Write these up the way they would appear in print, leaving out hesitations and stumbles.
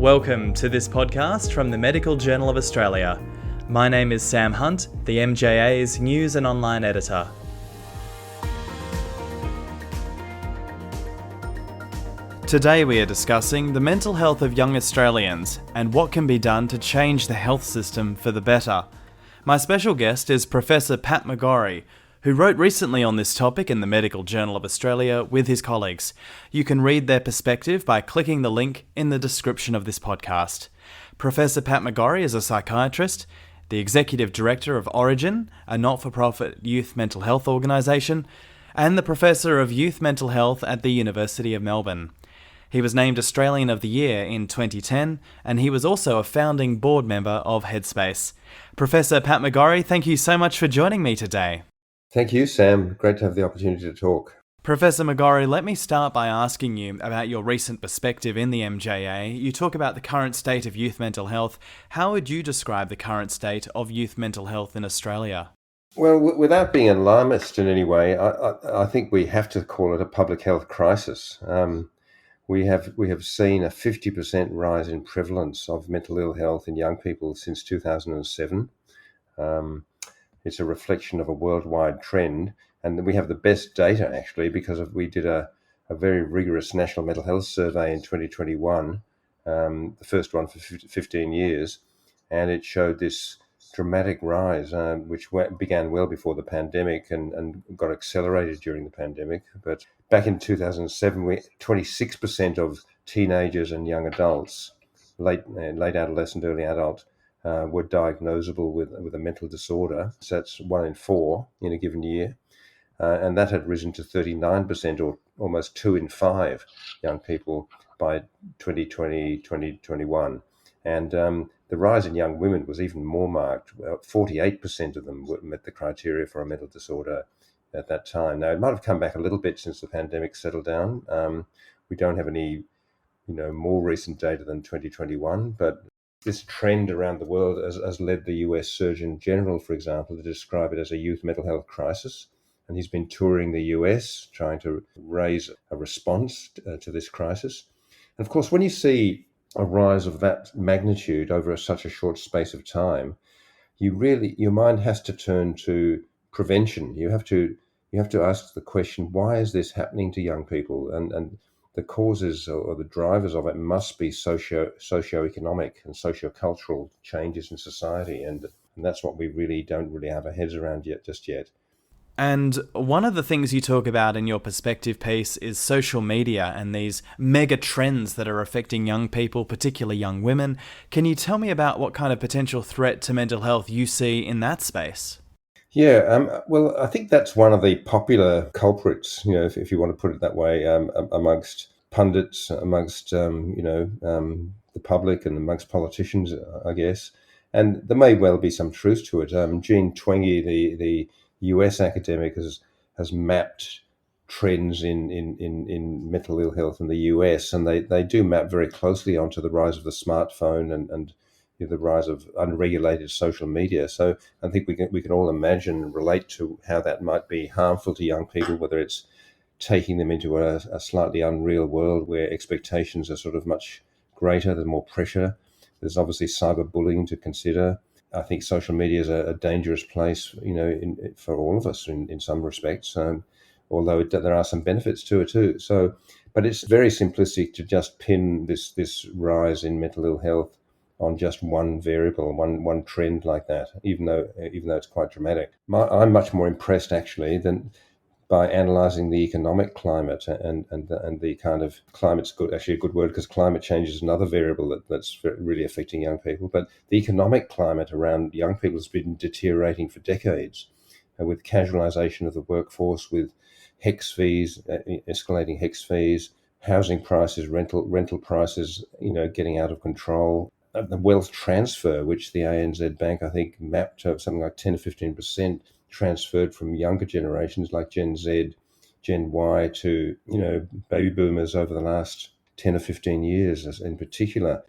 Welcome to this podcast from the Medical Journal of Australia. My name is Sam Hunt, the MJA's News and Online Editor. Today we are discussing the mental health of young Australians and what can be done to change the health system for the better. My special guest is Professor Pat McGorry, who wrote recently on this topic in the Medical Journal of Australia with his colleagues. You can read their perspective by clicking the link in the description of this podcast. Professor Pat McGorry is a psychiatrist, the Executive Director of Orygen, a not-for-profit youth mental health organisation, and the Professor of Youth Mental Health at the University of Melbourne. He was named Australian of the Year in 2010, and he was also a founding board member of Headspace. Professor Pat McGorry, thank you so much for joining me today. Thank you, Sam. Great to have the opportunity to talk. Professor McGorry, let me start by asking you about your recent perspective in the MJA. You talk about the current state of youth mental health. How would you describe the current state of youth mental health in Australia? Well, without being alarmist in any way, I think we have to call it a public health crisis. We have seen a 50% rise in prevalence of mental ill health in young people since 2007. It's a reflection of a worldwide trend, and we have the best data actually because we did a very rigorous national mental health survey in 2021, the first one for 15 years, and it showed this dramatic rise, which began well before the pandemic and got accelerated during the pandemic. But back in 2007, 26% of teenagers and young adults, late adolescent, early adult, were diagnosable with a mental disorder. So that's 1 in 4 in a given year. And that had risen to 39%, or almost 2 in 5 young people by 2020, 2021. And the rise in young women was even more marked. 48% of them met the criteria for a mental disorder at that time. Now, it might have come back a little bit since the pandemic settled down. We don't have any more recent data than 2021, but this trend around the world has led the US Surgeon General, for example, to describe it as a youth mental health crisis. And he's been touring the US trying to raise a response to this crisis. And of course, when you see a rise of that magnitude over such a short space of time, your mind has to turn to prevention. You have to ask the question, why is this happening to young people? And the causes or the drivers of it must be socioeconomic and sociocultural changes in society, and that's what we don't really have our heads around just yet. And one of the things you talk about in your perspective piece is social media and these mega trends that are affecting young people, particularly young women. Can you tell me about what kind of potential threat to mental health you see in that space? Yeah, well, I think that's one of the popular culprits, if you want to put it that way, amongst pundits, amongst the public, and amongst politicians, I guess. And there may well be some truth to it. Jean Twenge, the US academic, has mapped trends in mental ill health in the US, and they do map very closely onto the rise of the smartphone and the rise of unregulated social media. So I think we can all imagine and relate to how that might be harmful to young people, whether it's taking them into a slightly unreal world where expectations are sort of much greater, there's more pressure. There's obviously cyberbullying to consider. I think social media is a dangerous place, for all of us in some respects, although there are some benefits to it too. So, but it's very simplistic to just pin this rise in mental ill health on just one variable, one trend like that, even though it's quite dramatic. I'm much more impressed actually by analysing the economic climate and the kind of climate's actually a good word, because climate change is another variable that's really affecting young people. But the economic climate around young people has been deteriorating for decades, with casualisation of the workforce, with HECS fees, escalating HECS fees, housing prices, rental prices, getting out of control. The wealth transfer, which the ANZ Bank, I think, mapped to something like 10 to 15% transferred from younger generations like Gen Z, Gen Y to, baby boomers over the last 10 or 15 years in particular.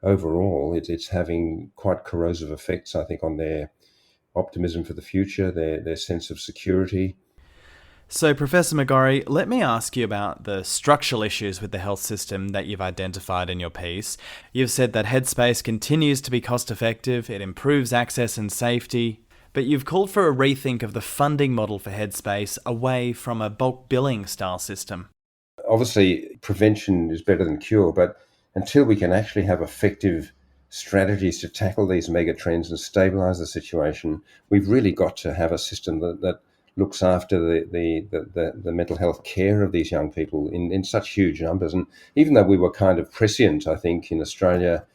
Overall, it's having quite corrosive effects, I think, on their optimism for the future, their sense of security. So, Professor McGorry, let me ask you about the structural issues with the health system that you've identified in your piece. You've said that Headspace continues to be cost effective, it improves access and safety, but you've called for a rethink of the funding model for Headspace away from a bulk billing style system. Obviously, prevention is better than cure, but until we can actually have effective strategies to tackle these mega trends and stabilize the situation, we've really got to have a system that looks after the mental health care of these young people in such huge numbers. And even though we were kind of prescient, I think, in Australia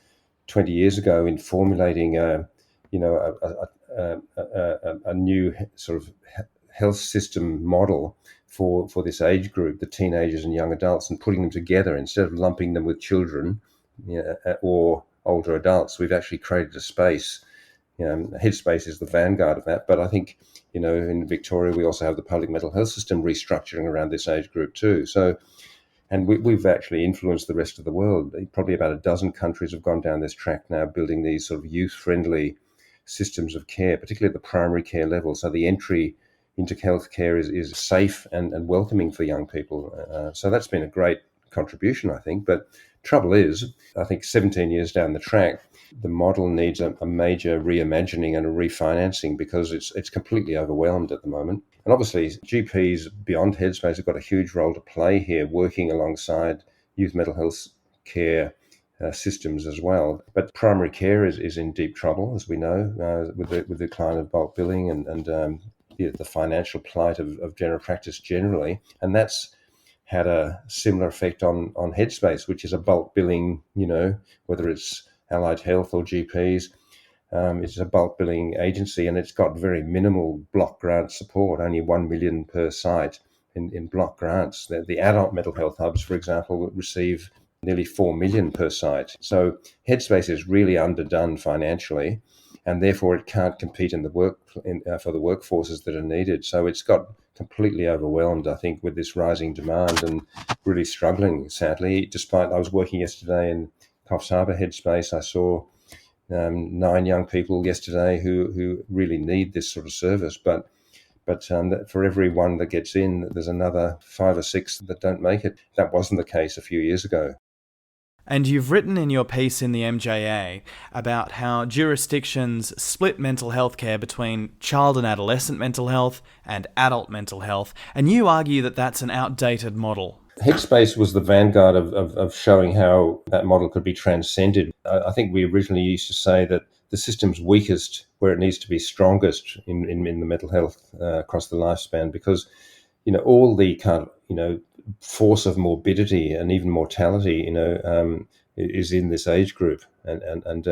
20 years ago in formulating a new sort of health system model for this age group, the teenagers and young adults, and putting them together instead of lumping them with children, or older adults. We've actually created a space. Headspace is the vanguard of that. But I think, in Victoria, we also have the public mental health system restructuring around this age group too. So, and we've actually influenced the rest of the world. Probably about a dozen countries have gone down this track now, building these sort of youth-friendly systems of care, particularly at the primary care level. So the entry into healthcare is safe and welcoming for young people. So that's been a great contribution, I think. But trouble is, I think 17 years down the track, the model needs a major reimagining and a refinancing because it's completely overwhelmed at the moment. And obviously, GPs beyond Headspace have got a huge role to play here, working alongside youth mental health care systems as well. But primary care is in deep trouble, as we know, with the decline of bulk billing and the financial plight of general practice generally. And that's had a similar effect on Headspace, which is a bulk billing, whether it's allied health or GPs. It's a bulk billing agency, and it's got very minimal block grant support, only 1 million per site in block grants. The adult mental health hubs, for example, receive nearly 4 million per site. So Headspace is really underdone financially, and therefore it can't compete in the for the workforces that are needed. So it's got completely overwhelmed, I think, with this rising demand and really struggling, sadly. Despite I was working yesterday in Coffs Harbour Headspace, I saw 9 young people yesterday who really need this sort of service, but for every one that gets in, there's another 5 or 6 that don't make it. That wasn't the case a few years ago. And you've written in your piece in the MJA about how jurisdictions split mental health care between child and adolescent mental health and adult mental health, and you argue that that's an outdated model. Headspace was the vanguard of showing how that model could be transcended. I think we originally used to say that the system's weakest where it needs to be strongest in the mental health across the lifespan, because all the kind of force of morbidity and even mortality is in this age group, and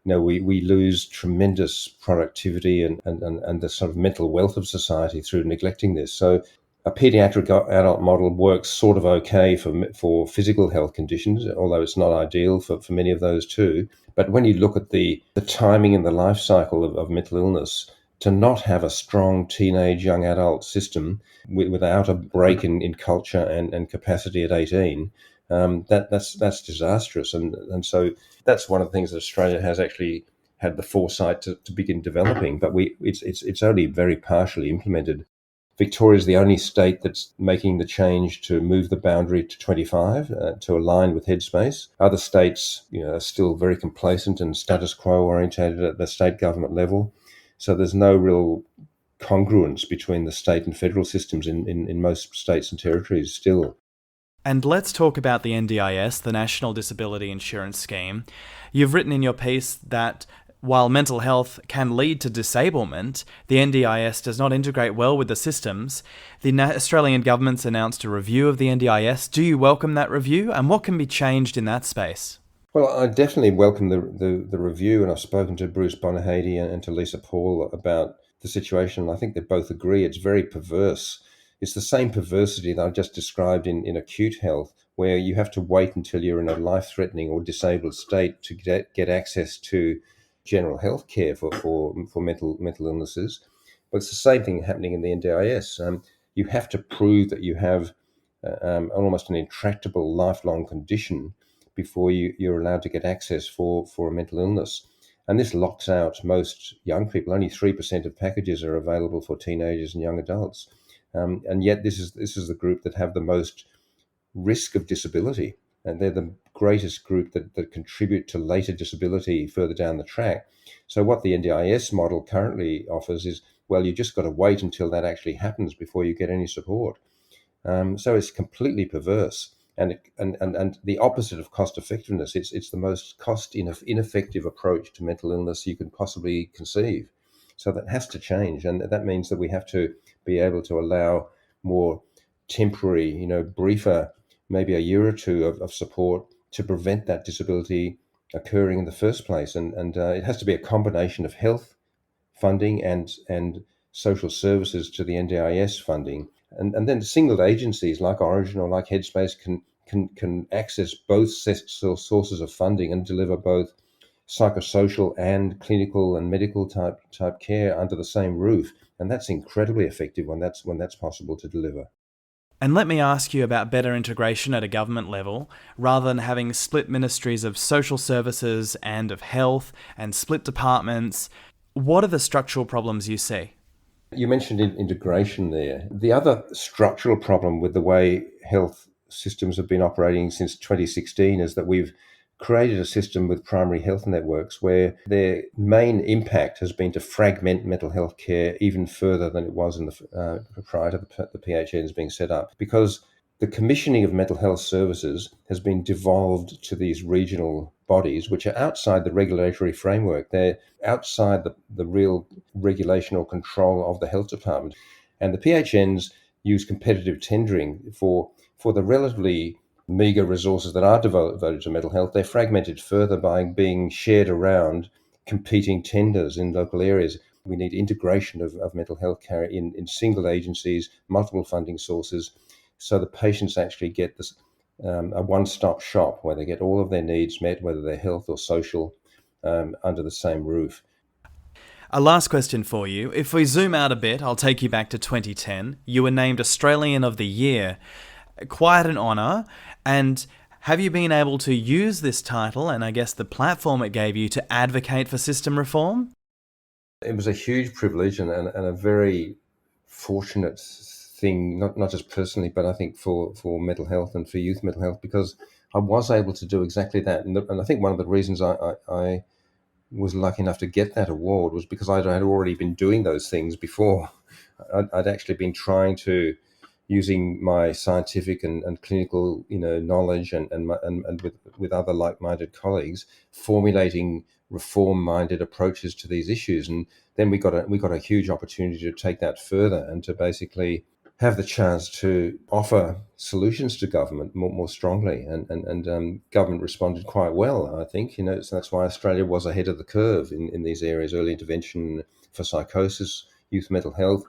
we lose tremendous productivity and the sort of mental wealth of society through neglecting this. So a pediatric adult model works sort of okay for physical health conditions, although it's not ideal for many of those too. But when you look at the timing and the life cycle of mental illness, to not have a strong teenage young adult system without a break in culture and capacity at 18, that's disastrous. And so that's one of the things that Australia has actually had the foresight to begin developing, but it's only very partially implemented. Victoria is the only state that's making the change to move the boundary to 25 to align with Headspace. Other states, are still very complacent and status quo orientated at the state government level. So there's no real congruence between the state and federal systems in most states and territories still. And let's talk about the NDIS, the National Disability Insurance Scheme. You've written in your piece that while mental health can lead to disablement, the NDIS does not integrate well with the systems. The Australian government's announced a review of the NDIS. Do you welcome that review, and what can be changed in that space? Well, I definitely welcome the review, and I've spoken to Bruce Bonahady and to Lisa Paul about the situation. I think they both agree it's very perverse. It's the same perversity that I just described in acute health, where you have to wait until you're in a life-threatening or disabled state to get access to general health care for mental illnesses. But it's the same thing happening in the NDIS. You have to prove that you have almost an intractable lifelong condition before you're allowed to get access for a mental illness. And this locks out most young people. Only 3% of packages are available for teenagers and young adults. And yet this is the group that have the most risk of disability, and they're the greatest group that contribute to later disability further down the track. So what the NDIS model currently offers is, well, you just got to wait until that actually happens before you get any support. So it's completely perverse, and the opposite of cost effectiveness. It's the most cost ineffective approach to mental illness you can possibly conceive. So that has to change, and that means that we have to be able to allow more temporary, briefer, maybe a year or two of support to prevent that disability occurring in the first place. And it has to be a combination of health funding and social services to the NDIS funding. And then singled agencies like Orygen or like Headspace can access both sources of funding and deliver both psychosocial and clinical and medical type care under the same roof. And that's incredibly effective when that's possible to deliver. And let me ask you about better integration at a government level, rather than having split ministries of social services and of health and split departments. What are the structural problems you see? You mentioned integration there. The other structural problem with the way health systems have been operating since 2016 is that we've created a system with primary health networks where their main impact has been to fragment mental health care even further than it was in prior to the PHNs being set up, because the commissioning of mental health services has been devolved to these regional bodies, which are outside the regulatory framework. They're outside the real regulation or control of the health department. And the PHNs use competitive tendering for the relatively meagre resources that are devoted to mental health. They're fragmented further by being shared around competing tenders in local areas. We need integration of mental health care in single agencies, multiple funding sources, so the patients actually get this a one-stop shop where they get all of their needs met, whether they're health or social, under the same roof. A last question for you. If we zoom out a bit, I'll take you back to 2010. You were named Australian of the Year. Quite an honour. And have you been able to use this title and I guess the platform it gave you to advocate for system reform? It was a huge privilege and a very fortunate thing, not just personally, but I think for mental health and for youth mental health, because I was able to do exactly that. And I think one of the reasons I was lucky enough to get that award was because I had already been doing those things before. I'd actually been trying to, using my scientific and clinical knowledge and with other like-minded colleagues, formulating reform-minded approaches to these issues. And then we got a huge opportunity to take that further and to basically have the chance to offer solutions to government more strongly, and government responded quite well, I think. So that's why Australia was ahead of the curve in these areas: early intervention for psychosis, youth mental health.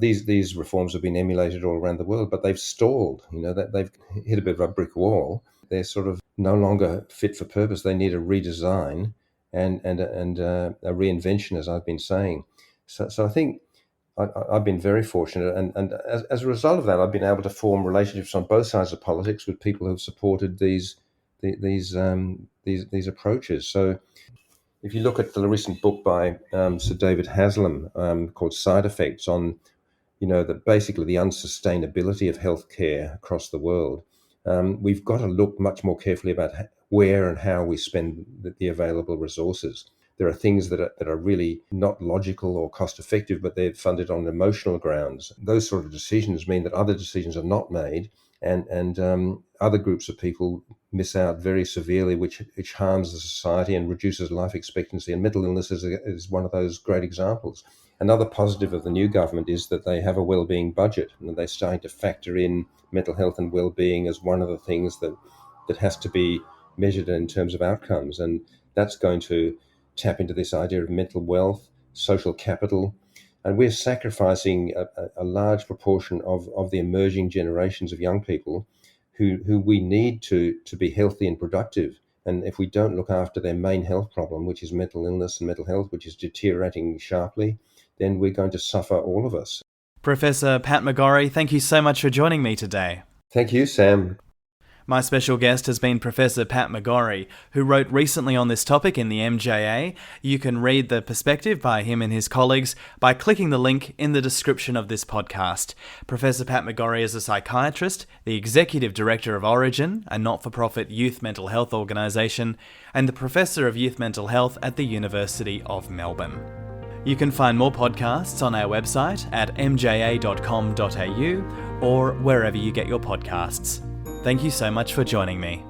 These reforms have been emulated all around the world, but they've stalled. That they've hit a bit of a brick wall. They're sort of no longer fit for purpose. They need a redesign and a reinvention, as I've been saying. So I think I've been very fortunate, and as a result of that, I've been able to form relationships on both sides of politics with people who've supported these approaches. So if you look at the recent book by Sir David Haslam called Side Effects, on basically the unsustainability of healthcare across the world, we've got to look much more carefully about where and how we spend the available resources. There are things that are really not logical or cost effective, but they're funded on emotional grounds. Those sort of decisions mean that other decisions are not made, and other groups of people miss out very severely, which harms the society and reduces life expectancy. And mental illness is one of those great examples. Another positive of the new government is that they have a wellbeing budget, and they're starting to factor in mental health and wellbeing as one of the things that has to be measured in terms of outcomes. And that's going to tap into this idea of mental wealth, social capital. And we're sacrificing a large proportion of the emerging generations of young people who we need to be healthy and productive. And if we don't look after their main health problem, which is mental illness and mental health, which is deteriorating sharply, then we're going to suffer, all of us. Professor Pat McGorry, thank you so much for joining me today. Thank you, Sam. My special guest has been Professor Pat McGorry, who wrote recently on this topic in the MJA. You can read the perspective by him and his colleagues by clicking the link in the description of this podcast. Professor Pat McGorry is a psychiatrist, the Executive Director of Orygen, a not-for-profit youth mental health organisation, and the Professor of Youth Mental Health at the University of Melbourne. You can find more podcasts on our website at mja.com.au or wherever you get your podcasts. Thank you so much for joining me.